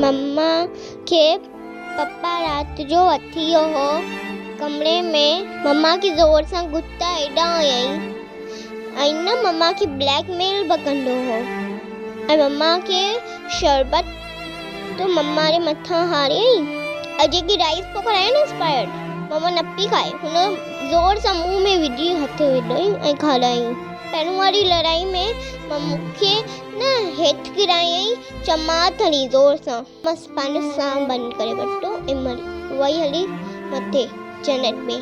मम्मा खे पप्पा राति जो वठी वियो हो कमरे में। मम्मा खे ज़ोर सां गुस्सा एॾा हुयईं ऐं न मम्मा खे ब्लैकमेल बि कंदो हो ऐं मम्मा खे शरबत तो मम्मा जे मथां हारियईं ऐं जेकी राइस पो खाए न एक्सपायर्ड मम्मा न पई खाए, हुन ज़ोर सां मुंहुं में विझी हथ विधईं ऐं खाराईं। पहिरों वारी लड़ाई में मूंखे न हेठि किरायईं चमाट हली ज़ोर सां, बसि पंहिंजो साह बंदि करे वरितो ऐं वई हली मथे जन्नत में।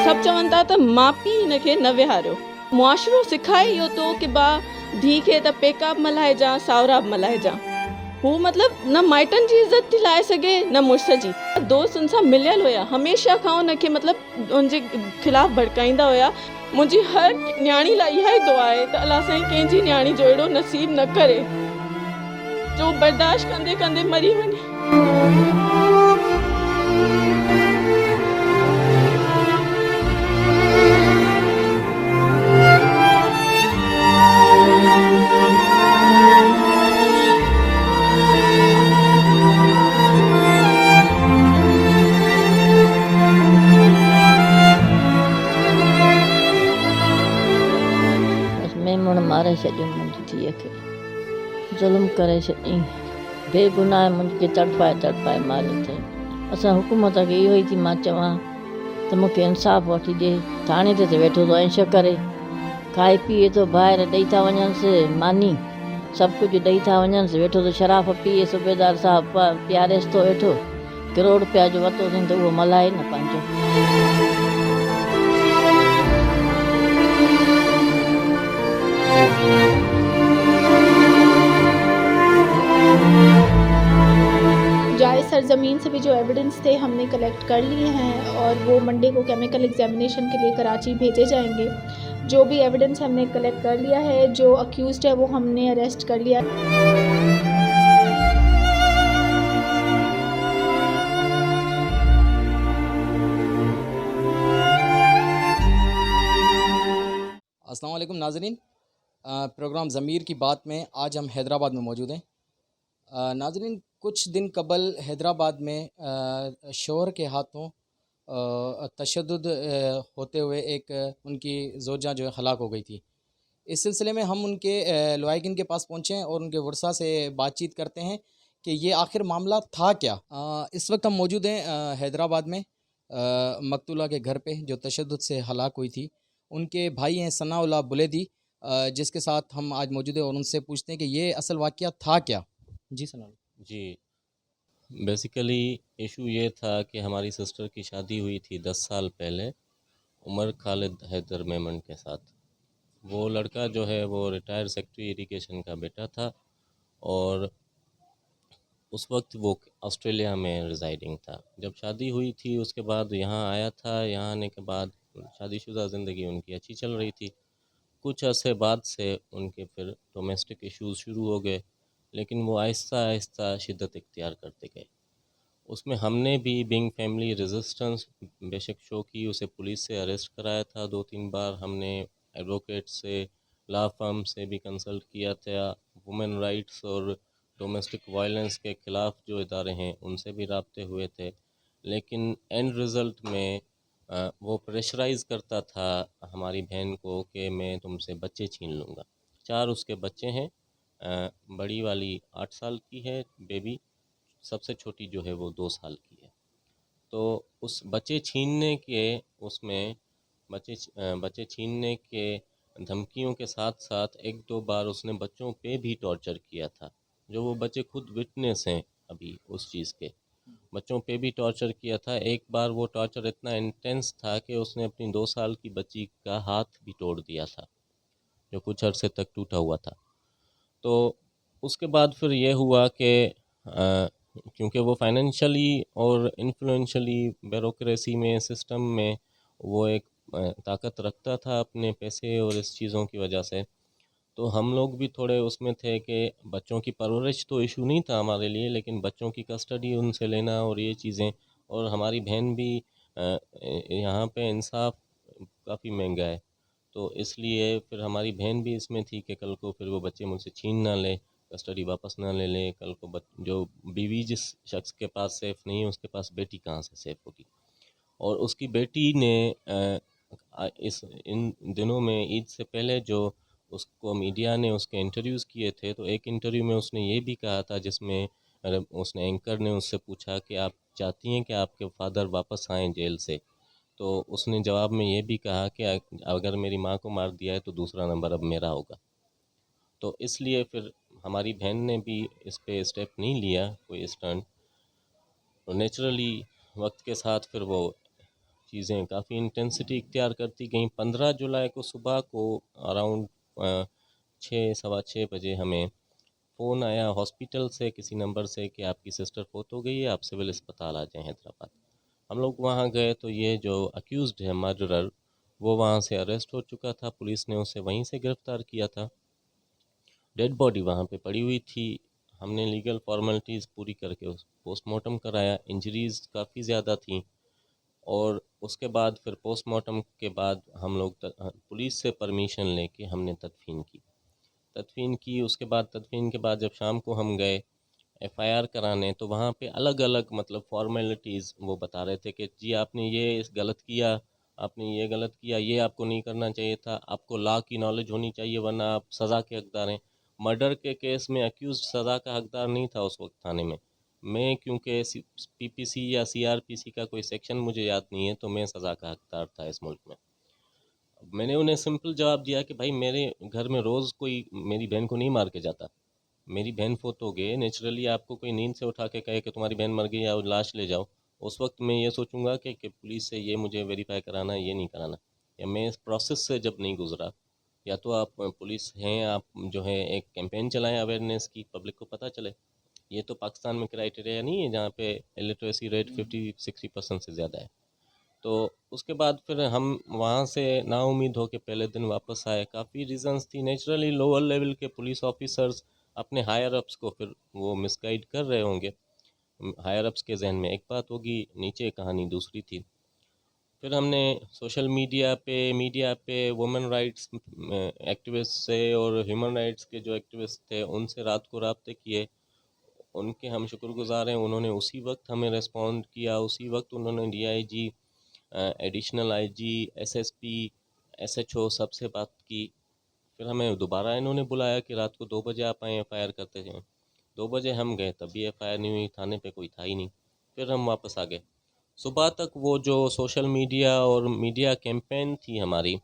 सभु चवनि था त माउ पीउ हिनखे न विहारियो। मुआशिरो सिखाए इहो थो की धीउ खे त पेका बि मल्हाइजां साहुरा बि मल्हाइजां। हू मतिलबु न माइटनि जी इज़त थी लाहे सघे न मुड़ुस जी। दोस्त हुन सां मिलियल हुया, हमेशह खां हुनखे मतिलबु हुनजे ख़िलाफ़ु भड़काईंदा हुया। मुंहिंजी हर न्याणी लाइ इहा ई दुआ आहे त अलाह साईं कंहिंजी न्याणी जो अहिड़ो नसीब न करे जो बर्दाश्त कंदे कंदे मरी वञे। मारे छॾियो मुंहिंजी धीअ खे, ज़ुल्म करे छॾियईं, बेगुनाह मुंहिंजी तड़पाए मारियो अथई। असां हुकूमत खे इहो ई थी मां चवां त मूंखे इंसाफ़ वठी ॾिए। थाणे ते वेठो थो ऐश करे, खाए पीए थो, ॿाहिरि ॾेई था वञनिसि मानी, सभु कुझु ॾेई था वञनिसि, वेठो थो शराब पीए, सूबेदार साहब प्यारेसि थो वेठो, करोड़ रुपया जो वरितो अथई त उहो मल्हाए न पंहिंजो। जाए सरजमीन से भी जो एविडेंस थे हमने कलेक्ट कर लिए हैं और वो मंडे को केमिकल एग्जामिनेशन के लिए कराची भेजे जाएंगे। जो भी एविडेंस हमने कलेक्ट कर लिया है, जो अक्यूज्ड है वो हमने अरेस्ट कर लिया। अस्सलाम वालेकुम नाज़रीन, प्रोग्राम ज़मीर की बात में आज हम हैदराबाद में मौजूद हैं। नाज़रीन, कुछ दिन कबल हैदराबाद में शोहर के हाथों तशद्दुद होते हुए एक उनकी ज़ौजा जो है हलाक हो गई थी। इस सिलसिले में हम उनके लॉयगिन के पास पहुँचे हैं और उनके वर्सा से बातचीत करते हैं कि ये आखिर मामला था क्या। इस वक्त हम मौजूद हैं हैदराबाद में मकतूला के घर पे जो तशद्दुद से हलाक हुई थी। उनके भाई हैं सनाउल्लाह बुलेदी, जिसके साथ हम आज मौजूद हैं और उनसे पूछते हैं कि ये असल वाक़या था क्या। जी सनाउल्लाह। जी, बेसिकली इशू ये था कि हमारी सिस्टर की शादी हुई थी 10 साल पहले उमर खालिद हैदर मेमन के साथ। वो लड़का जो है वो रिटायर्ड सेक्रेटरी इरिगेशन का बेटा था और उस वक्त वो ऑस्ट्रेलिया में रिज़ाइडिंग था। जब शादी हुई थी उसके बाद यहाँ आया था। यहाँ आने के बाद शादीशुदा ज़िंदगी उनकी अच्छी चल रही थी। कुछ अरसे बाद से उनके फिर डोमेस्टिक इश्यूज़ शुरू हो गए, लेकिन वो आहिस्ता आहिस्ता शिद्दत इख्तियार करते गए। उसमें हमने भी बिंग फैमिली रेजिस्टेंस बेशक शो की, उसे पुलिस से अरेस्ट कराया था 2-3 बार। हमने एडवोकेट से, लॉ फर्म से भी कंसल्ट किया था। वुमेन राइट्स और डोमेस्टिक वायलेंस के ख़िलाफ़ जो इदारे हैं उनसे भी राब्ते हुए थे, लेकिन एंड रिज़ल्ट में वो प्रेशराइज़ करता था हमारी बहन को कि मैं तुमसे बच्चे छीन लूँगा। 4 उसके बच्चे हैं। बड़ी वाली 8 साल की है बेबी, सबसे छोटी जो है वो 2 साल की है। तो उस बच्चे छीनने के उसमें बच्चे छीनने के धमकियों के साथ साथ 1-2 बार उसने बच्चों पे भी टॉर्चर किया था, जो वो बच्चे खुद विटनेस हैं अभी उस चीज़ के। बच्चों पे भी टॉर्चर किया था। एक बार वो टॉर्चर इतना इंटेंस था कि उसने अपनी 2 साल की बच्ची का हाथ भी तोड़ दिया था, जो कुछ अरसे तक टूटा हुआ था। तो उसके बाद फिर ये हुआ कि क्योंकि वो फाइनेंशियली और इन्फ्लुएंशियली ब्यूरोक्रेसी में, सिस्टम में वो एक ताकत रखता था अपने पैसे और इस चीज़ों की वजह से, तो हम लोग भी थोड़े उसमें थे कि बच्चों की परवरिश तो इशू नहीं था हमारे लिए, लेकिन बच्चों की कस्टडी उनसे लेना और ये चीज़ें। और हमारी बहन भी یہاں پہ انصاف کافی مہنگا ہے، تو اس لیے پھر ہماری بہن بھی اس میں تھی کہ کل کو پھر وہ بچے مجھ سے چھین نہ لے، کسٹڈی واپس نہ لے لے، کل کو جو بیوی جس شخص کے پاس سیف نہیں ہے اس کے پاس بیٹی کہاں سے سیف ہوگی۔ اور اس کی بیٹی نے ان دنوں میں عید سے پہلے جو اس کو میڈیا نے اس کے انٹرویوز کیے تھے، تو ایک انٹرویو میں اس نے یہ بھی کہا تھا جس میں اس نے اینکر نے اس سے پوچھا کہ آپ چاہتی ہیں کہ آپ کے فادر واپس آئیں جیل سے، تو اس نے جواب میں یہ بھی کہا کہ اگر میری ماں کو مار دیا ہے تو دوسرا نمبر اب میرا ہوگا۔ تو اس لیے پھر ہماری بہن نے بھی اس پہ اسٹیپ نہیں لیا کوئی اسٹینڈ، اور نیچرلی وقت کے ساتھ پھر وہ چیزیں کافی انٹینسٹی اختیار کرتی گئیں۔ 15 جولائی کو صبح کو اراؤنڈ 6 سوا 6 بجے ہمیں فون آیا ہاسپٹل سے کسی نمبر سے کہ آپ کی سسٹر فوت ہو گئی ہے، آپ سول اسپتال آ جائیں حیدرآباد۔ ہم لوگ وہاں گئے تو یہ جو اکیوزڈ ہے مرڈرر، وہ وہاں سے اریسٹ ہو چکا تھا، پولیس نے اسے وہیں سے گرفتار کیا تھا۔ ڈیڈ باڈی وہاں پہ پڑی ہوئی تھی، ہم نے لیگل فارمیلٹیز پوری کر کے پوسٹ مارٹم کرایا، انجریز کافی زیادہ تھیں، اور اس کے بعد پھر پوسٹ مارٹم کے بعد ہم لوگ پولیس سے پرمیشن لے کے ہم نے تدفین کی۔ اس کے بعد تدفین کے بعد جب شام کو ہم گئے ایف آئی آر کرانے، تو وہاں پہ الگ الگ مطلب فارمیلٹیز وہ بتا رہے تھے کہ جی آپ نے یہ غلط کیا، آپ نے یہ غلط کیا، یہ آپ کو نہیں کرنا چاہیے تھا، آپ کو لا کی نالج ہونی چاہیے ورنہ آپ سزا کے حقدار ہیں۔ مرڈر کے کیس میں اکیوزڈ سزا کا حقدار نہیں تھا اس وقت تھانے میں کیونکہ پی پی سی یا سی آر پی سی کا کوئی سیکشن مجھے یاد نہیں ہے، تو میں سزا کا حقدار تھا اس ملک میں۔ میں نے انہیں سمپل جواب دیا کہ بھائی میرے گھر میں روز کوئی میری بہن کو نہیں مار کے جاتا، میری بہن فوت ہو گئے، نیچرلی آپ کو کوئی نیند سے اٹھا کے کہے کہ تمہاری بہن مر گئی یا لاش لے جاؤ، اس وقت میں یہ سوچوں گا کہ پولیس سے یہ مجھے ویریفائی کرانا ہے، یہ نہیں کرانا، یا میں اس پروسیس سے جب نہیں گزرا، یا تو آپ پولیس ہیں، آپ جو ہے ایک کیمپین چلائیں اویئرنیس کی، پبلک کو پتہ چلے۔ یہ تو پاکستان میں کرائٹیریا نہیں ہے جہاں پہ الٹریسی ریٹ 50-60% سے زیادہ ہے۔ تو اس کے بعد پھر ہم وہاں سے نا امید ہو کے پہلے دن واپس آئے، کافی ریزنز تھی، نیچرلی لوور لیول کے پولیس آفیسرز اپنے ہائر اپس کو پھر وہ مس گائیڈ کر رہے ہوں گے، ہائر اپس کے ذہن میں ایک بات ہوگی، نیچے کہانی دوسری تھی۔ پھر ہم نے سوشل میڈیا پہ وومن رائٹس ایکٹیوسٹ سے اور ہیومن رائٹس کے جو ایکٹیوسٹ تھے ان سے رات کو رابطے کیے، ان کے ہم شکر گزار ہیں، انہوں نے اسی وقت ہمیں ریسپونڈ کیا، اسی وقت انہوں نے ڈی آئی جی، additional I G, S S P, S H O سب سے بات کی۔ پھر ہمیں دوبارہ انہوں نے بلایا کہ رات کو 2 بجے آپ آئیں ایف آئی آر کرتے ہیں، 2 بجے ہم گئے تب بھی ایف آئی آر نہیں ہوئی، تھانے پہ کوئی تھا ہی نہیں۔ پھر ہم واپس آ گئے۔ صبح تک وہ جو سوشل میڈیا اور میڈیا کیمپین تھی ہماری،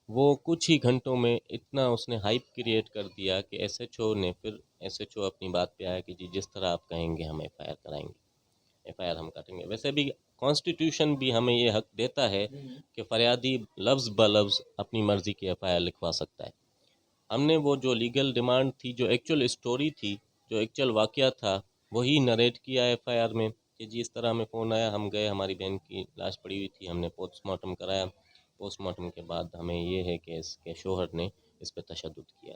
وہ کچھ ہی گھنٹوں میں اتنا اس نے ہائپ کریٹ کر دیا کہ ایس ایچ او نے پھر ایس ایچ او اپنی بات پہ آیا کہ جی جس طرح آپ کہیں گے ہم ایف آئی آر کرائیں گے، ایف آئی آر ہم کاٹیں گے۔ ویسے بھی کانسٹیٹیوشن بھی ہمیں یہ حق دیتا ہے کہ فریادی لفظ بلفظ اپنی مرضی کی ایف آئی آر لکھوا سکتا ہے۔ ہم نے وہ جو لیگل ڈیمانڈ تھی، جو ایکچوئل اسٹوری تھی، جو ایکچوئل واقعہ تھا، وہی نریٹ کیا ایف آئی آر میں کہ جی اس طرح ہمیں فون آیا، ہم گئے، ہماری بہن کی لاش پڑی ہوئی تھی، ہم نے پوسٹ مارٹم کرایا، پوسٹ مارٹم کے بعد ہمیں یہ ہے کہ اس کے شوہر نے اس پہ تشدد کیا۔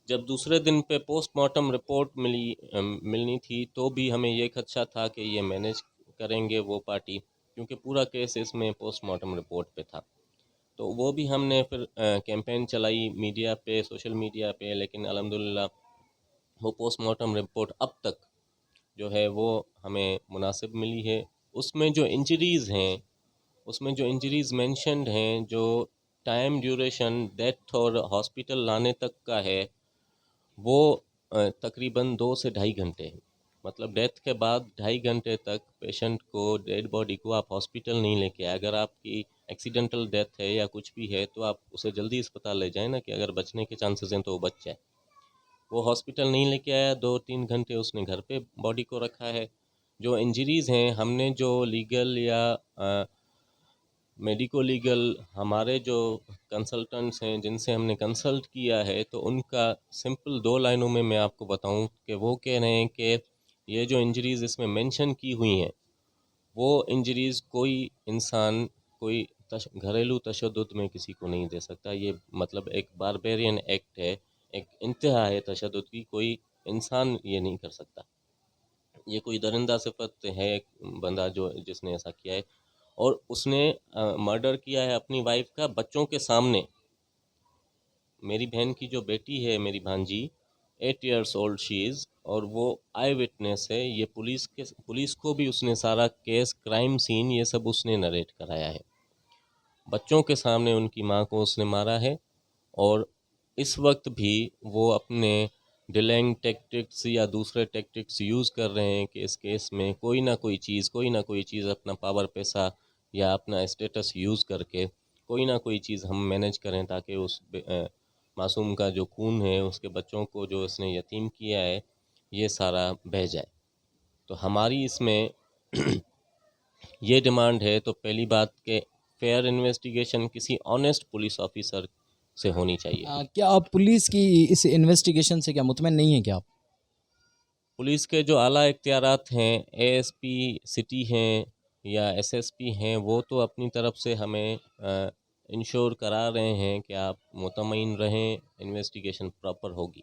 جب دوسرے دن پہ پوسٹ مارٹم رپورٹ ملنی تھی تو بھی ہمیں یہ خدشہ تھا کہ یہ مینیج کریں گے وہ پارٹی، کیونکہ پورا کیس اس میں پوسٹ مارٹم رپورٹ پہ تھا۔ تو وہ بھی ہم نے پھر کیمپین چلائی میڈیا پہ، سوشل میڈیا پہ، لیکن الحمدللہ وہ پوسٹ مارٹم رپورٹ اب تک جو ہے وہ ہمیں مناسب ملی ہے۔ اس میں جو انجریز ہیں، اس میں جو انجریز مینشنڈ ہیں، جو ٹائم ڈیوریشن ڈیتھ اور ہاسپٹل لانے تک کا ہے، وہ تقریباً 2 سے 2.5 گھنٹے ہیں۔ مطلب ڈیتھ کے بعد 2.5 گھنٹے تک پیشنٹ کو، ڈیڈ باڈی کو آپ ہاسپٹل نہیں لے کے آئے۔ اگر آپ کی ایکسیڈنٹل ڈیتھ ہے یا کچھ بھی ہے تو آپ اسے جلدی اسپتال لے جائیں نا، کہ اگر بچنے کے چانسز ہیں تو وہ بچ جائے۔ وہ ہاسپٹل نہیں لے کے آیا، 2-3 گھنٹے اس نے گھر پہ باڈی کو رکھا ہے۔ جو انجریز ہیں، ہم نے جو لیگل یا میڈیکو لیگل ہمارے جو کنسلٹنٹس ہیں جن سے ہم نے کنسلٹ کیا ہے، تو ان کا سمپل 2 لائنوں میں آپ کو بتاؤں کہ وہ کہہ رہے ہیں کہ یہ جو انجریز اس میں مینشن کی ہوئی ہیں، وہ انجریز کوئی انسان کوئی گھریلو تشدد میں کسی کو نہیں دے سکتا۔ یہ مطلب ایک باربیرین ایکٹ ہے، ایک انتہا ہے تشدد کی، کوئی انسان یہ نہیں کر سکتا۔ یہ کوئی درندہ صفت ہے ایک بندہ جس نے ایسا کیا ہے۔ اور اس نے مرڈر کیا ہے اپنی وائف کا بچوں کے سامنے. میری بہن کی جو بیٹی ہے میری بھانجی 8 ایئرس اولڈ شی از, اور وہ آئی وٹنس ہے. یہ پولیس کو بھی اس نے سارا کیس کرائم سین یہ سب اس نے نریٹ کرایا ہے. بچوں کے سامنے ان کی ماں کو اس نے مارا ہے, اور اس وقت بھی وہ اپنے ڈیلنگ ٹیکٹکس یا دوسرے ٹیکٹکس یوز کر رہے ہیں کہ اس کیس میں کوئی نہ کوئی چیز اپنا پاور پیسہ یا اپنا اسٹیٹس یوز کر کے کوئی نہ کوئی چیز ہم مینیج کریں تاکہ اس معصوم کا جو خون ہے, اس کے بچوں کو جو اس نے یتیم کیا ہے, یہ سارا بہہ جائے. تو ہماری اس میں یہ ڈیمانڈ ہے. تو پہلی بات کہ فیئر انویسٹیگیشن کسی آنیسٹ پولیس آفیسر سے ہونی چاہیے. کیا آپ پولیس کی اس انویسٹیگیشن سے کیا مطمئن نہیں ہیں کیا آپ؟ پولیس کے جو اعلیٰ اختیارات ہیں, اے ایس پی سٹی ہیں یا ایس ایس پی ہیں, وہ تو اپنی طرف سے ہمیں انشور کرا رہے ہیں کہ آپ مطمئن رہیں, انویسٹیگیشن پراپر ہوگی.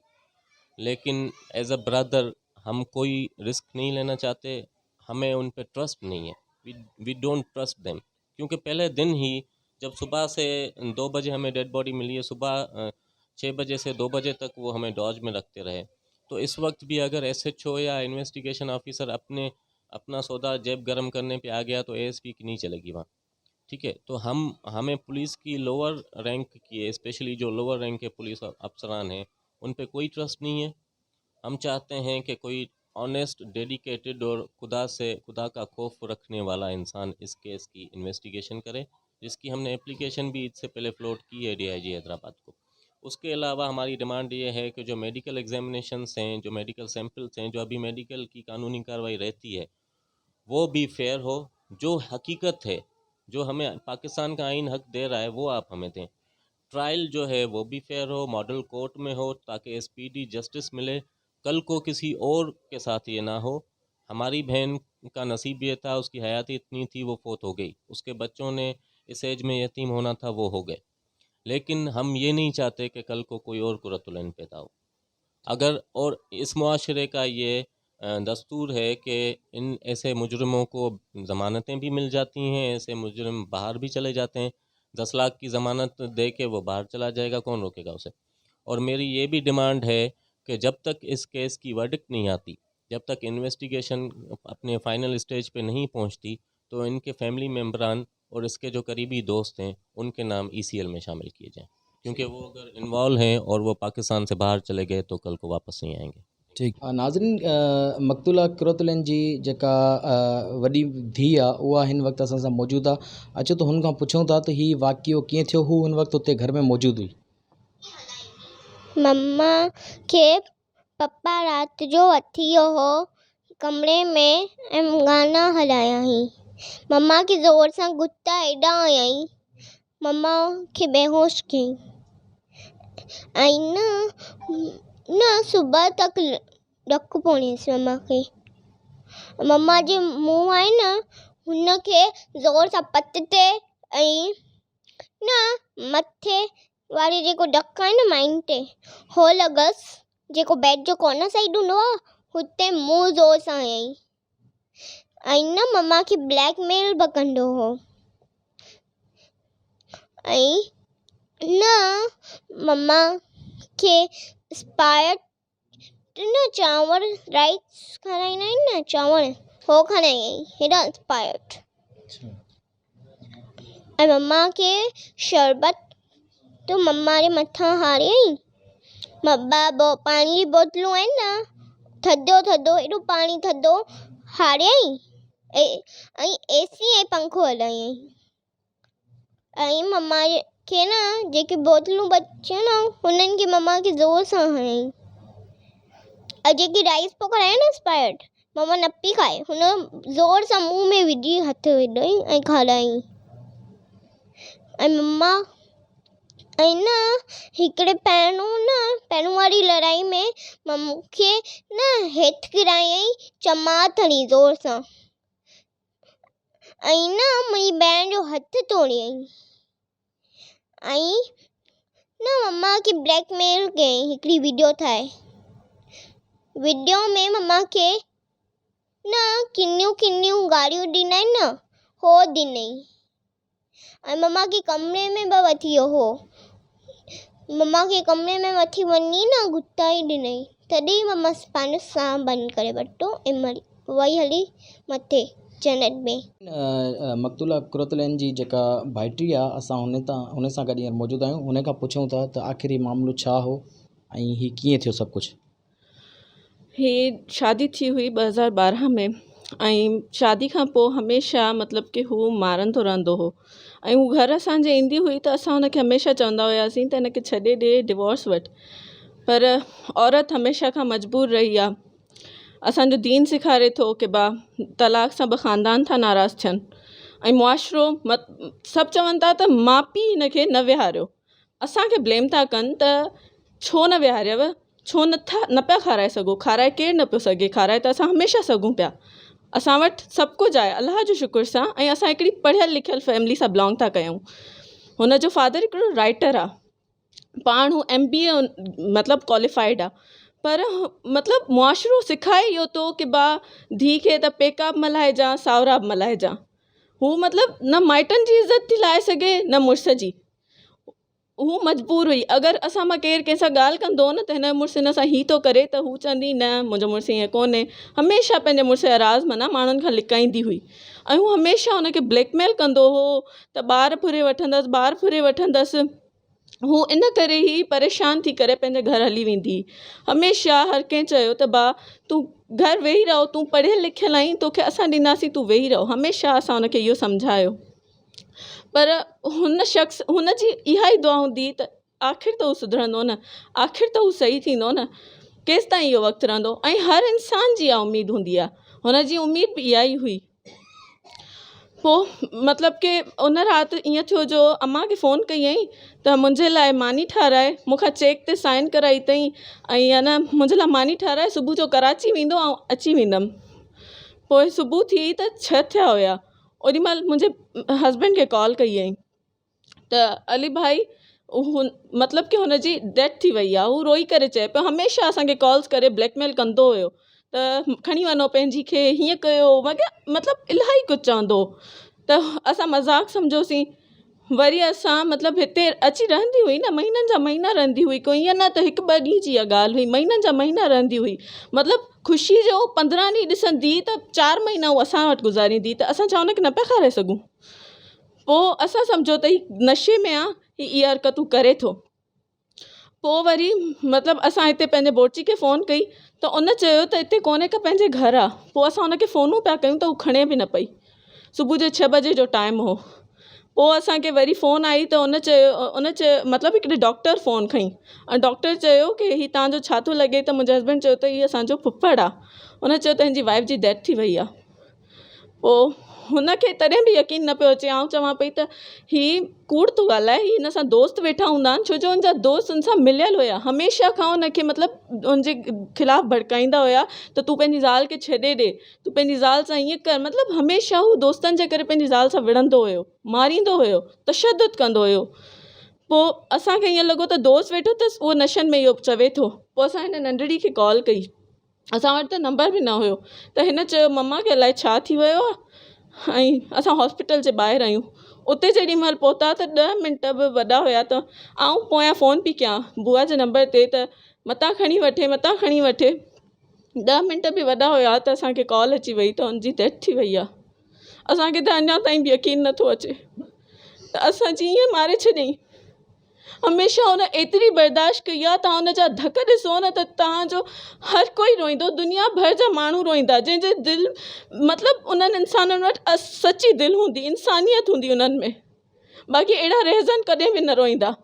لیکن ایز اے برادر ہم کوئی رسک نہیں لینا چاہتے, ہمیں ان پہ ٹرسٹ نہیں ہے. وی ڈونٹ ٹرسٹ دیم, کیونکہ پہلے دن ہی جب صبح سے 2 بجے ہمیں ڈیڈ باڈی ملی ہے, صبح 6 بجے سے 2 بجے تک وہ ہمیں ڈاج میں رکھتے رہے. تو اس وقت بھی اگر ایس ایچ او یا انویسٹیگیشن آفیسر اپنا سودا جیب گرم کرنے پہ آ گیا تو اے ایس پی کی نہیں چلے گی وہاں. ٹھیک ہے, تو ہمیں پولیس کی لوور رینک کی, اسپیشلی جو لوور رینک کے پولیس افسران ہیں, ان پہ کوئی ٹرسٹ نہیں ہے. ہم چاہتے ہیں کہ کوئی آنیسٹ, ڈیڈیکیٹڈ اور خدا کا خوف رکھنے والا انسان اس کیس کی انویسٹیگیشن کرے, جس کی ہم نے اپلیکیشن بھی اس سے پہلے فلوٹ کی ہے ڈی آئی جی حیدرآباد کو. اس کے علاوہ ہماری ڈیمانڈ یہ ہے کہ جو میڈیکل ایگزامینیشنس ہیں, جو میڈیکل سیمپلس ہیں, جو ابھی میڈیکل کی قانونی کارروائی رہتی ہے, وہ بھی فیئر ہو. جو حقیقت ہے, جو ہمیں پاکستان کا آئین حق دے رہا ہے, وہ آپ ہمیں دیں. ٹرائل جو ہے وہ بھی فیئر ہو, ماڈل کورٹ میں ہو, تاکہ اسپیڈی جسٹس ملے. کل کو کسی اور کے ساتھ یہ نہ ہو. ہماری بہن کا نصیب یہ تھا, اس کی حیاتی اتنی تھی, وہ فوت ہو گئی. اس کے بچوں نے اس ایج میں یتیم ہونا تھا, وہ ہو گئے. لیکن ہم یہ نہیں چاہتے کہ کل کو کوئی اور قرۃ العین پیدا ہو. اور اس معاشرے کا یہ دستور ہے کہ ان ایسے مجرموں کو ضمانتیں بھی مل جاتی ہیں, ایسے مجرم باہر بھی چلے جاتے ہیں. 10 لاکھ کی ضمانت دے کے وہ باہر چلا جائے گا, کون روکے گا اسے. اور میری یہ بھی ڈیمانڈ ہے کہ جب تک اس کیس کی ورڈکٹ نہیں آتی, جب تک انویسٹیگیشن اپنے فائنل اسٹیج پہ نہیں پہنچتی, تو ان کے فیملی ممبران اور اس کے جو قریبی دوست ہیں, ان کے نام ای سی ایل میں شامل کیے جائیں, کیونکہ وہ اگر انوالو ہیں اور وہ پاکستان سے باہر چلے گئے تو کل کو واپس نہیں آئیں گے. ٹھیک. ناظرین, مقتولہ قرۃ العین جی जेका वॾी धीउ आहे उहा हिन वक़्तु असां सां मौजूदु आहे. अचो त हुन खां पुछूं था त हीउ वाक़ियो कीअं थियो, हू हुन वक़्तु हुते घर में मौजूदु हुई. मम्मा खे पप्पा राति जो वठी वियो हो कमरे में ऐं गाना हलाया हुई. मम्मा खे ज़ोर सां गुता एॾा हयईं, मम्मा खे बेहोश कयईं. ऐं न सुबुह तक ॾकु पोड़ियसि मम्मा खे. मम्मा जे मुंहुं आहे न, हुनखे ज़ोर सां पट ते ऐं न मथे वारी जेको ॾकु आहे न माइन ते, हो लॻसि. जेको बेड जो कॉर्नर साइड हूंदो आहे, हुते मुंहुं ज़ोर सां हयईं. ऐं न मम्मा खे ब्लैकमेल बि कंदो हो. ऐं न मम्मा खे स्पायर न चांवर राइस खाराईंदा आहिनि न, चांवर हो खारायईं, हेॾा इंस्पायर्ड. ऐं मम्मा खे शरबत तो मम्मा जे मथां हारियईं. पाणी जी बोतलूं आहिनि न, थधो थधो एॾो पाणी थधो हारियईं. ऐं एसी ऐं पंखो हलायईं. ऐं मम्मा खे न जेके बोतलूं बचियूं न, हुननि खे मम्मा खे ज़ोर सां हयईं. ऐं जेकी राइस पोइ खारायो न एक्सपायर्ड, मम्मा न पई खाए, हुन ज़ोर सां मुंहुं में विझी हथु विधईं ऐं खारायईं. ऐं मम्मा ऐं न हिकिड़े पहिरों वारी लड़ाई में मूंखे न हेठि किरायईं चमाट हणी ज़ोर सां. ऐं न मुंहिंजी भेण जो हथु तोड़ियईं. ऐं न मम्मा खे ब्लैकमेल कयईं हिकिड़ी वीडियो ठाहे. वीडियो में मम्मा खे न किनियूं गालियूं ॾींदा आहिनि न, हो ॾिनई ऐं मम्मा खे कमरे में बि वठी वियो हो। मम्मा खे कमरे में वठी वञी न घुटाई ॾिनई, तॾहिं मम्मा पंहिंजो साह बंदि करे वरितो ऐं वई हली मथे जन्नत में। मक़तूला कुरतलैन जी जेका भाइटी आहे, असां हुन सां गॾु हींअर मौजूदु आहियूं। हुन खां पुछूं था त आख़िर हीउ मामिलो छा हो ऐं हीउ कीअं थियो सभु कुझु। ही शादी थी हुई 2012 में ऐं शादी खां पोइ हमेशह मतिलबु कि हू मारंदो रहंदो हो ऐं हू घर असांजे ईंदी हुई त असां हुनखे हमेशह चवंदा हुआसीं त हिनखे छॾे ॾे, डिवोर्स वठि, पर औरत हमेशह खां मजबूर रही आहे। असांजो दीन सेखारे थो कि तलाक सां ॿ ख़ानदान था नाराज़ थियनि ऐं मुआशिरो सभु चवनि था त माउ पीउ हिनखे न विहारियो। असांखे ब्लेम था कनि त छो न विहारियव, छो न पिया खाराए सघो। खाराए केरु न पियो सघे, खाराए त असां हमेशह सघूं पिया। असां वटि सभु कुझु आहे अलाह जो शुक्र सां, ऐं असां हिकिड़ी पढ़ियल लिखियल फैमिली सां बिलोंग था कयूं। हुन जो फादर हिकिड़ो राइटर आहे, पाण हू MBA मतिलबु क्वालिफाइड आहे, पर मतिलबु मुआशिरो सिखाए इहो थो कि धीउ खे त पेका बि मल्हाइजां, सावरा बि मल्हाइजां। हू मतिलबु न माइटनि जी इज़त थी लाहे सघे न मुड़ुस जी। हू मजबूर हुई। अगरि असां मां केरु कंहिंसां ॻाल्हि कंदो न त हिन जो मुड़ुसु हिन सां हीअ थो करे, त हू चवंदी न मुंहिंजो मुड़ुसु हीअं कोन्हे। हमेशह पंहिंजे मुड़ुस जा राज़ माना माण्हुनि खां लिकाईंदी हुई ऐं हू हमेशह हुनखे ब्लैकमेल कंदो हो त ॿार फुरे वठंदसि। हू इन करे ई परेशान थी करे पंहिंजे घर हली वेंदी। हमेशह हर कंहिं चयो त तूं घर वेही रहो, तूं पढ़ियल लिखियल आहीं, तोखे असां ॾींदासीं, तूं वेही रहो। हमेशह असां हुनखे इहो सम्झायो, पर हुनजी इहा ई दुआ हूंदी त आख़िर त हू सुधरंदो न, आख़िर त हू सही थींदो न। केसि ताईं इहो वक़्तु रहंदो। ऐं हर इंसान जी इहा उमेदु हूंदी आहे, हुनजी उमेदु बि इहा ई हुई। पोइ मतिलबु कि उन राति ईअं थियो जो अम्मा खे फ़ोन कई आई त मुंहिंजे लाइ मानी ठाराए, मूंखां चेक ते साइन कराई अथई ऐं मुंहिंजे लाइ मानी ठाराए, सुबुह जो कराची वेंदो ऐं अची वेंदमि। पोइ सुबुह थी त 6 थिया हुया। ओॾीमहिल मुंहिंजे हस्बैंड खे कॉल कई आई त अली भाई मतिलबु कि हुनजी डेथ थी वई आहे। हू रोई करे चए पियो, हमेशह असांखे कॉल्स करे ब्लैकमेल कंदो हुयो त खणी वञो पंहिंजी खे, हीअं कयो वग़ैरह, मतिलबु इलाही कुझु चवंदो त असां मज़ाक सम्झोसीं। वरी असां मतिलबु हिते अची रहंदी हुई न, महीननि जा महीना रहंदी हुई, कोई ईअं न त 1-2 ॾींहं जी इहा ॻाल्हि हुई, महीननि जा महीना रहंदी हुई। मतिलबु ख़ुशी जो 15 ॾींहं ॾिसंदी त 4 महीना उहा असां वटि गुज़ारींदी, त असां छा हुनखे न पिया खाराए सघूं। पोइ असां सम्झो त हीउ नशे में आहे, इहा हरकतूं करे थो। पोइ वरी मतिलबु असां हिते पंहिंजे बोची खे फ़ोन कई त उन चयो त हिते कोन्हे का पंहिंजे घर आहे। पोइ असां हुनखे फ़ोनूं पिया कयूं त हू खणे बि न पई। सुबुह जो 6 बजे जो टाइम हो। पोइ असांखे वरी फ़ोन आई त उन चयो मतिलबु हिकिड़े डॉक्टर फ़ोन खईं ऐं डॉक्टर चयो कि हीउ तव्हांजो छा थो लॻे, त मुंहिंजे हस्बैंड चयो त हीउ असांजो फुफड़ आहे। उन चयो त हिनजी वाइफ जी डेथ थी वई आहे। पोइ हुनखे तॾहिं बि यकीन न पियो अचे। आउं चवां पई त हीउ कूड़ थो ॻाल्हाए, हीउ हिन सां दोस्त वेठा हूंदा आहिनि, छो जो हुनजा दोस्त हुन सां मिलियल हुया। हमेशह खां हुनखे मतिलबु हुनजे ख़िलाफ़ु भड़काईंदा हुया त तूं पंहिंजी ज़ाल खे छॾे ॾे, तूं पंहिंजी ज़ाल सां ईअं कर। मतिलबु हमेशह हू दोस्तनि जे करे पंहिंजी ज़ाल सां विढ़ंदो हुयो, मारींदो हुयो, तशदुद कंदो हुयो। पोइ असांखे ईअं लॻो त दोस्त वेठो अथसि, उहो नशनि में इहो चवे थो। पोइ असां हिन नंढड़ी खे कॉल कई, असां वटि त नंबर बि न हुयो, त हिन चयो मम्मा खे अलाए छा थी वियो आहे ऐं असां हॉस्पिटल जे ॿाहिरि आहियूं। उते जेॾी महिल पहुता त 10 मिंट बि वॾा हुया, त आउं पोयां फ़ोन पई कयां बुआ जे नंबर ते त मतां खणी वठे 10 मिंट बि वॾा हुया त असांखे कॉल अची वई त हुनजी डेथ थी वई आहे। असांखे त अञा ताईं बि यकीन नथो अचे त असांजी ईअं मारे छॾियईं। हमेशह हुन एतिरी बर्दाश्त कई आहे, तव्हां हुनजा धक ॾिसो न त तव्हांजो हर कोई रोईंदो, दुनिया भर जा माण्हू रोईंदा, जंहिंजे दिलि मतिलबु उन्हनि इंसाननि वटि सची दिलि हूंदी, इंसानियत हूंदी उन्हनि में, बाक़ी अहिड़ा रहज़न कॾहिं बि न रोईंदा।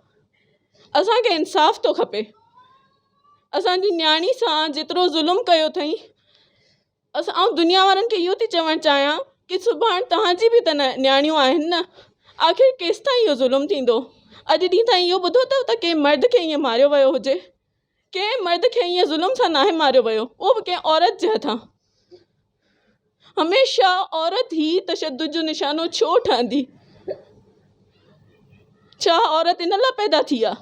असांखे इंसाफ़ थो खपे। असांजी न्याणी सां जेतिरो ज़ुल्म कयो अथई, आउं दुनिया वारनि खे इहो थी चवणु चाहियां कि सुभाणे तव्हांजी बि त न्याणियूं आहिनि न। आख़िर केसि ताईं इहो ज़ुल्म थींदो। अॼु ॾींहं ताईं इहो ॿुधो अथव त कंहिं मर्द खे ईअं मारियो वियो हुजे? कंहिं मर्द खे ईअं ज़ुल्म सां नाहे मारियो वियो, उहो बि कंहिं औरत जे हथां। हमेशह औरत ई तशद्दुद जो निशानो छो ठहंदी? छा औरत इन लाइ पैदा थी आहे?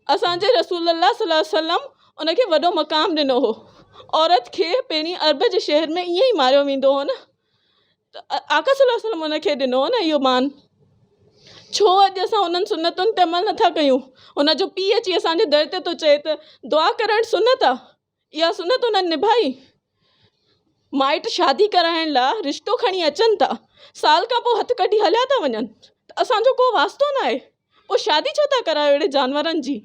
असांजे रसूलुल्लाह सल्लल्लाहु अलैहि वसल्लम उनखे वॾो मक़ाम ॾिनो हो। औरत खे पहिरीं अरब जे शहर में ईअं ई मारियो वेंदो हो न। आका सल्लल्लाहु अलैहि वसल्लम उनखे ॾिनो न इहो मान। छो अॼु असां उन्हनि सुनतुनि ते अमल नथा कयूं? उनजो पीउ अची असांजे दर ते थो चए त दुआ करणु सुनत आहे, इहा सुनत उन्हनि निभाई। माइट शादी कराइण लाइ रिश्तो खणी अचनि था, साल खां पोइ हथु कढी हलिया था वञनि, त असांजो को वास्तो न आहे, पोइ शादी छो था करायो अहिड़े जानवरनि जी?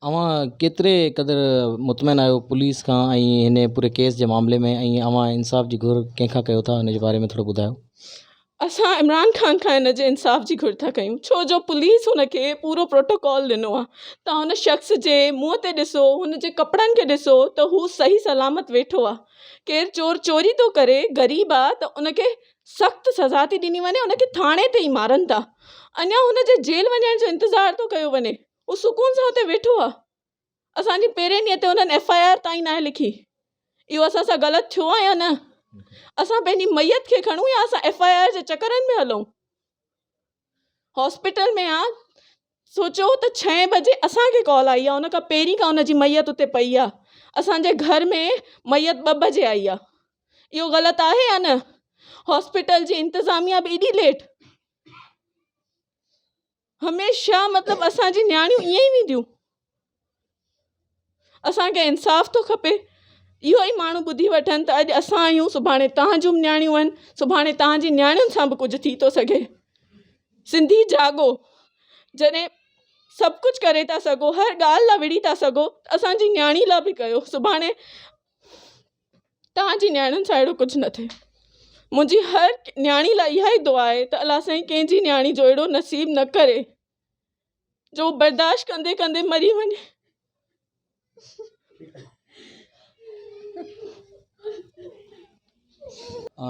अवां केतिरे क़दुरु मुतमइन आहियो पुलिस खां ऐं हिन पूरे केस जे मामले में, ऐं अवां इंसाफ़ जी घुर कंहिंखां कयो था, हिन जे बारे में थोरो ॿुधायो। असां इमरान ख़ान खां हिन जे इंसाफ़ जी घुर था कयूं, छो जो पुलिस हुनखे पूरो प्रोटोकॉल ॾिनो आहे। तव्हां हुन शख़्स जे मुंहं ते ॾिसो, हुन जे कपिड़नि खे ॾिसो त हू सही सलामत वेठो आहे। केरु चोर चोरी थो करे, ग़रीब आहे, त उनखे सख़्तु सज़ा थी ॾिनी वञे, उनखे थाणे ते ई मारनि था। अञा हुनजे जेल वञण जो इंतज़ारु थो कयो वञे, हू सुकून सां हुते वेठो आहे। असांजी पहिरें ॾींहं ते हुननि FIR ताईं न लिखी। इहो असां सां ग़लति थियो आहे या न? असां पंहिंजी मैयत खे खणूं या असां FIR जे चकरनि में हलूं? हॉस्पिटल में आहे, सोचो त 6 बजे असांखे कॉल आई आहे, उन खां पहिरीं खां उनजी मैयत उते पई आहे। असांजे घर में मैयत 2 बजे आई आहे। इहो ग़लति आहे या न? हॉस्पिटल जी इंतिज़ामिया बि एॾी लेट। हमेशह मतिलबु असांजी नियाणियूं ईअं ई वेंदियूं। असांखे इंसाफ़ थो खपे। इहो ई माण्हू ॿुधी वठनि त अॼु असां आहियूं, सुभाणे तव्हां जूं नियाणियूं आहिनि, सुभाणे तव्हांजी नियाणियुनि सां बि कुझु थी थो सघे। सिंधी जागो, जॾहिं सभु कुझु करे था सघो, हर ॻाल्हि लाइ विड़ी था सघो, त असांजी नियाणी लाइ बि कयो। सुभाणे तव्हांजी नियाणियुनि सां अहिड़ो कुझु न थिए। मुंहिंजी हर नियाणी लाइ इहा ई दुआ आहे त अलाह साईं कंहिंजी नियाणी जो अहिड़ो नसीब न करे जो बर्दाश्त कंदे कंदे मरी वञे।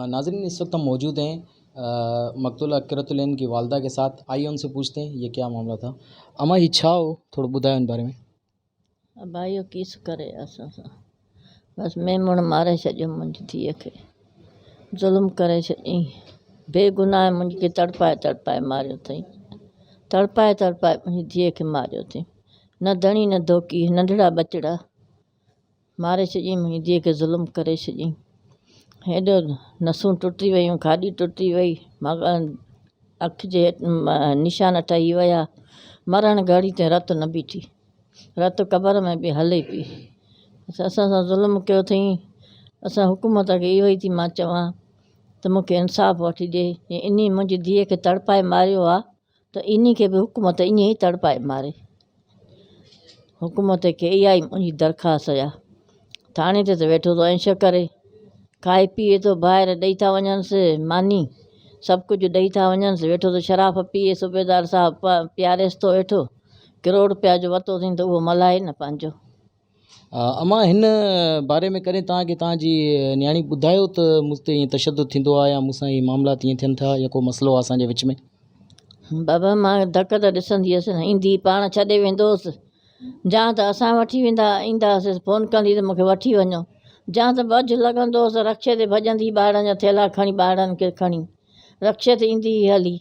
नाज़रीन, इस वक्त हम मौजूद हैं मकतूला किरतुलैन की वालदा के साथ। आइए उनसे पूछते हैं ये क्या मामला था। अमा ही छा हो, थोड़ा ॿुधायो इन बारे में। भाई इहो कीस करे असां सां, बसि मेमण मारे छॾियो मुंहिंजी धीअ खे, ज़ुल्म करे छॾियईं। बेगुनाह मुंहिंजी खे तड़पाए तड़पाए मारियो अथई, तड़पाए तड़पाए मुंहिंजी धीअ खे मारियो अथई। न धणी न धोकी, नंढड़ा बचड़ा मारे छॾियईं, मुंहिंजी धीअ खे ज़ुल्म करे छॾियईं। हेॾो नसूं टुटी वियूं, खाॾी टुटी वई, अखि जे निशान ठही विया, मरण घड़ी ते रत न बीठी, रत क़बर में बि हले पई। असां सां ज़ुल्म कयो अथई। असां हुकूमत खे इहो ई थी मां चवां त मूंखे इंसाफ़ वठी ॾिए। इन मुंहिंजी धीअ खे तड़पाए मारियो आहे त इन खे बि हुकूमत ईअं ई तड़पाए मारे। हुकूमत खे इहा ई मुंहिंजी दरख़्वास्त आहे। थाणे ते त वेठो थो ऐश करे, खाए पीए थो, ॿाहिरि ॾेई था वञनिसि मानी, सभु कुझु ॾेई था वञनिसि, वेठो थो शराब पीए, सूबेदार साहब प्यारेसि थो वेठो, करोड़ रुपया जो वरितो अथई त उहो मल्हाए न पंहिंजो। अमा हिन बारे में कॾहिं तव्हांखे तव्हांजी नियाणी ॿुधायो त मूं ते ईअं तशदुद थींदो आहे या मूंसां हीअ मामला ईअं थियनि था या को मसइलो आहे असांजे विच में? बाबा मां धक त ॾिसंदी हुअसि न, ईंदी पाण छॾे वेंदो हुअसि, जा त असां वठी वेंदा ईंदा हुआसीं, फ़ोन कंदी त मूंखे वठी वञो, जा त बज लॻंदो हुअसि, रक्शे ते भॼंदी ॿारनि जा थेला खणी, ॿारनि खे खणी रक्शे ते ईंदी हली।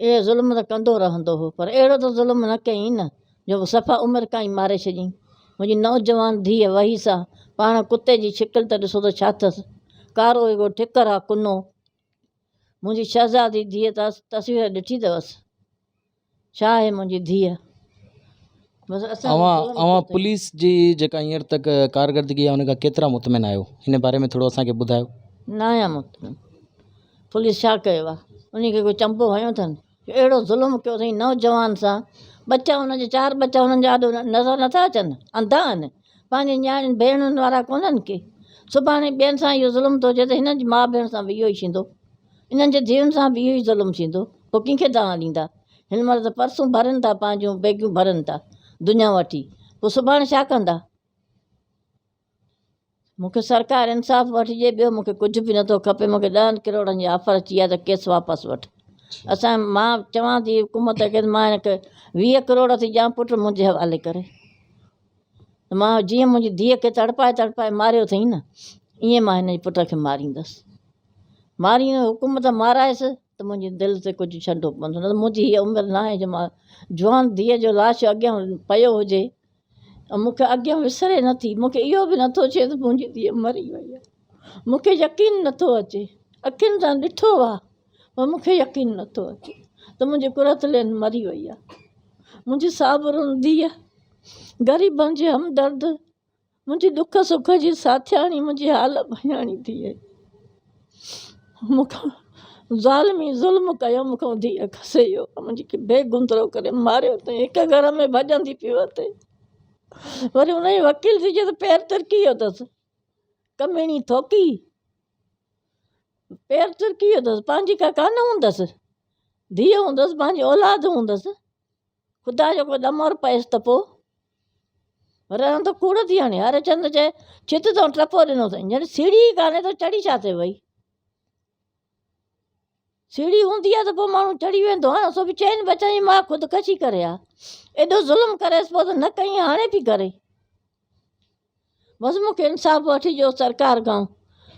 इहे ज़ुल्म त कंदो रहंदो हो, पर अहिड़ो त ज़ुल्म न कयईं न जो सफ़ा उमिरि खां ई मारे छॾियईं। मुंहिंजी नौजवान धीअ वही सां, पाण कुते जी शिकिल त ॾिसो त छा अथसि, कारो हिकिड़ो ठिकर आहे कुनो। मुंहिंजी शहज़ादी धीअ त तस्वीर ॾिठी अथवसि, छा आहे मुंहिंजी धीअ। बसि अवां पुलिस जी जेका हींअर तक कारकर्दगी आहे उन खां केतिरा मुतमिन आहियो, हिन बारे में थोरो असांखे ॿुधायो। न आहियां मुतमिन। पुलिस छा कयो आहे, उनखे कोई चंपो हयो अथनि, अहिड़ो ज़ुल्म कयो अथई नौजवान सां। बच्चा हुनजा 4 बच्चा हुननि जा ॾाढो नज़र नथा अचनि, अंधा आहिनि, पंहिंजी नियाणियुनि भेणुनि वारा कोन्हनि के। सुभाणे ॿियनि सां इहो ज़ुल्म थो थिए त हिननि जी माउ भेण सां बि इहो ई थींदो, इन्हनि जे धीअनि सां बि इहो ई ज़ुल्म थींदो, पोइ कंहिंखे तव्हां ॾींदा। हिन महिल त पर्सूं भरनि था, पंहिंजूं बैगियूं भरनि था दुनिया वठी, पोइ सुभाणे छा कंदा। मूंखे सरकार इंसाफ़ वठी ॾिए, ॿियो मूंखे कुझु बि नथो खपे। मूंखे 10 करोड़नि जी ऑफर अची आहे त केस वापसि वठि। मां चवां थी हुकूमत खे, मां हिनखे 20 करोड़ थी ॾियां पुटु मुंहिंजे हवाले करे। मां जीअं मुंहिंजी धीअ खे तड़पाए तड़पाए मारियो अथई न, ईअं मां हिन जे पुट खे मारींदसि। हुकूमत मारायसि त मुंहिंजी दिलि ते कुझु छंडो पवंदो, न त मुंहिंजी हीअ उमिरि न आहे जो मां जवान धीअ जो लाश अॻियां पियो हुजे ऐं मूंखे अॻियां विसरे नथी। मूंखे इहो बि नथो थिए त मुंहिंजी धीअ मरी वई आहे। मूंखे यकीन नथो अचे, अखियुनि सां ॾिठो आहे पर मूंखे यकीन नथो अचे त मुंहिंजी कुरतलेन मरी वई आहे। मुंहिंजी साबरुनि धीअ, ग़रीबनि जी हमदर्द, मुंहिंजी दुख सुख जी साथियाणी, मुंहिंजी हाल भञाणी थी वई। मूंखां ज़ालिमी ज़ुल्म कयो, मूंखां धीअ खसे वियो, मुंहिंजी बेगुंदरो करे मारियो अथई, हिक घर में भॼंदी पियो अथई। वरी हुनजी वकील थी चए त पेर तिरकी वियो अथसि, कमिणी थोकी पेर तिरकी वियो अथसि, पंहिंजी का कान हूंदसि, धीअ हूंदसि, पंहिंजी औलाद हूंदसि, ख़ुदा जो कोई ॾमर पएसि त पोइ रहण त कूड़ थी हाणे। हरचंद चए छित तो टपो ॾिनो अथई, ॼण सीढ़ी कान्हे त चढ़ी छा थिए वई, सीढ़ी हूंदी आहे त पोइ माण्हू चढ़ी वेंदो आहे। सो बि चइनि बचनि जी मां ख़ुदकशी करे आहे, एॾो ज़ुल्म करेसि पोइ त न कई हाणे बि करे। बसि मूंखे इंसाफ़ वठी ॾियो सरकार खां,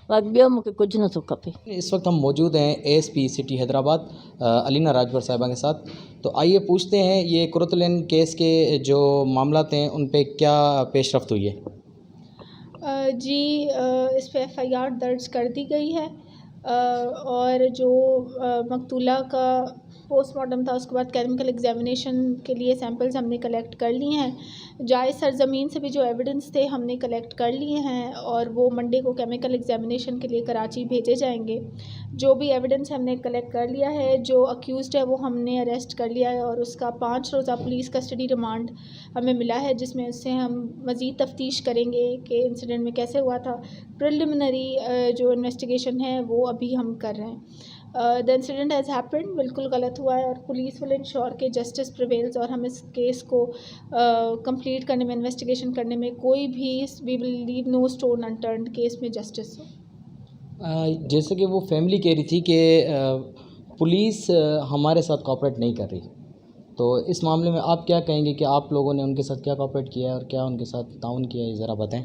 बाक़ी ॿियो मूंखे कुझु नथो खपे। इस वक्त हम मौजूद हैं एएसपी सिटी हैदराबाद अलीना राजभर साहिबा के साथ। तो आइए पूछते हैं ये कुरतलेन केस के जो मामला हैं उन पे क्या पेशरफ्त हुई है। जी इस पे एफआईआर दर्ज कर दी गई है और जो मकतूला का पोस्टमार्टम था उसके बाद केमिकल एग्जामिनेशन के लिए सैंपल्स हमने कलेक्ट कर लिए हैं। जाए सरज़मीन से भी जो एविडेंस थे हमने कलेक्ट कर लिए हैं और वो मंडे को केमिकल एग्जामिनेशन के लिए कराची भेजे जाएंगे। जो भी एविडेंस हमने कलेक्ट कर लिया है, जो अक्यूज़्ड है वो हमने अरेस्ट कर लिया है और उसका 5 रोज़ा पुलिस कस्टडी रिमांड हमें मिला है, जिसमें उससे हम मज़ीद तफ्तीश करेंगे कि इंसिडेंट में कैसे हुआ था। प्रिलिमिनरी जो इन्वेस्टिगेशन है वो अभी हम कर रहे हैं। द इंसिडेंट हैज़ हैपेंड, बिल्कुल गलत हुआ है और पुलिस विल इंश्योर के जस्टिस प्रिवेल्स और हम इस केस को कंप्लीट करने में, इन्वेस्टिगेशन करने में कोई भी, वी विल लीव नो स्टोन अनटर्न्ड, केस में जस्टिस हो। जैसे कि वो फैमिली कह रही थी कि पुलिस हमारे साथ कोऑपरेट नहीं कर रही, तो इस मामले में आप क्या कहेंगे कि आप लोगों ने उनके साथ क्या कोऑपरेट किया है और क्या उनके साथ ताउन किया है, ज़रा बताएं।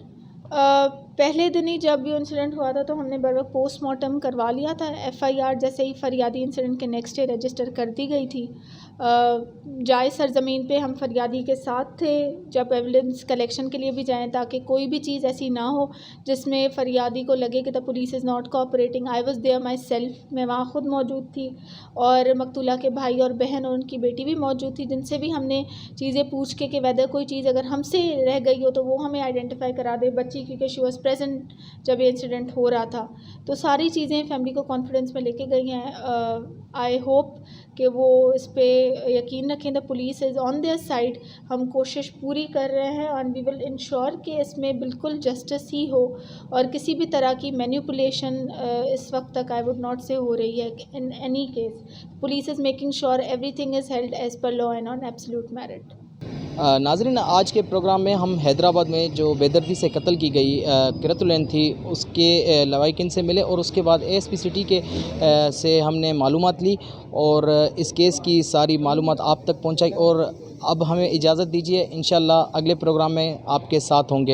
पहले दिन ही जब भी इंसिडेंट हुआ था तो हमने बर वक्त पोस्टमार्टम करवा लिया था। एफआईआर जैसे ही फरियादी इंसिडेंट के नेक्स्ट डे रजिस्टर कर दी गई थी। जाए सरज़मीन पे हम फरियादी के साथ थे जब एविडेंस कलेक्शन के लिए भी जाएं, ताकि कोई भी चीज़ ऐसी ना हो जिसमें फरियादी को लगे कि the police is not cooperating. I was there myself, मैं वहाँ ख़ुद मौजूद थी और मकतूला के भाई और बहन और उनकी बेटी भी मौजूद थी, जिनसे भी हमने चीज़ें पूछ के कि वेदर कोई चीज़ अगर हमसे रह गई हो तो वो हमें आइडेंटिफाई करा दे बच्ची, क्योंकि शी वॉज प्रेजेंट जब ये इंसिडेंट हो रहा था। तो सारी चीज़ें फैमिली को कॉन्फिडेंस में लेके गई हैं। आई होप कि वो इस पे यकीन रखें, the police is on their side. हम कोशिश पूरी कर रहे हैं एंड वी विल इंश्योर कि इसमें बिल्कुल जस्टिस ही हो और किसी भी तरह की मैनिपुलेशन इस वक्त तक आई वुड नॉट से हो रही है in any case. Police is making sure everything is held as per law and on absolute merit. नाज़रीन, आज के प्रोग्राम में हम हैदराबाद में जो बेदर्दी से कत्ल की गई कुरतलेन थी उसके लवाहिकीन से मिले और उसके बाद एएसपी सिटी के से हमने मालूमात ली और इस केस की सारी मालूमात आप तक पहुंचाई। और अब हमें इजाज़त दीजिए, इंशाअल्लाह अगले प्रोग्राम में आपके साथ होंगे।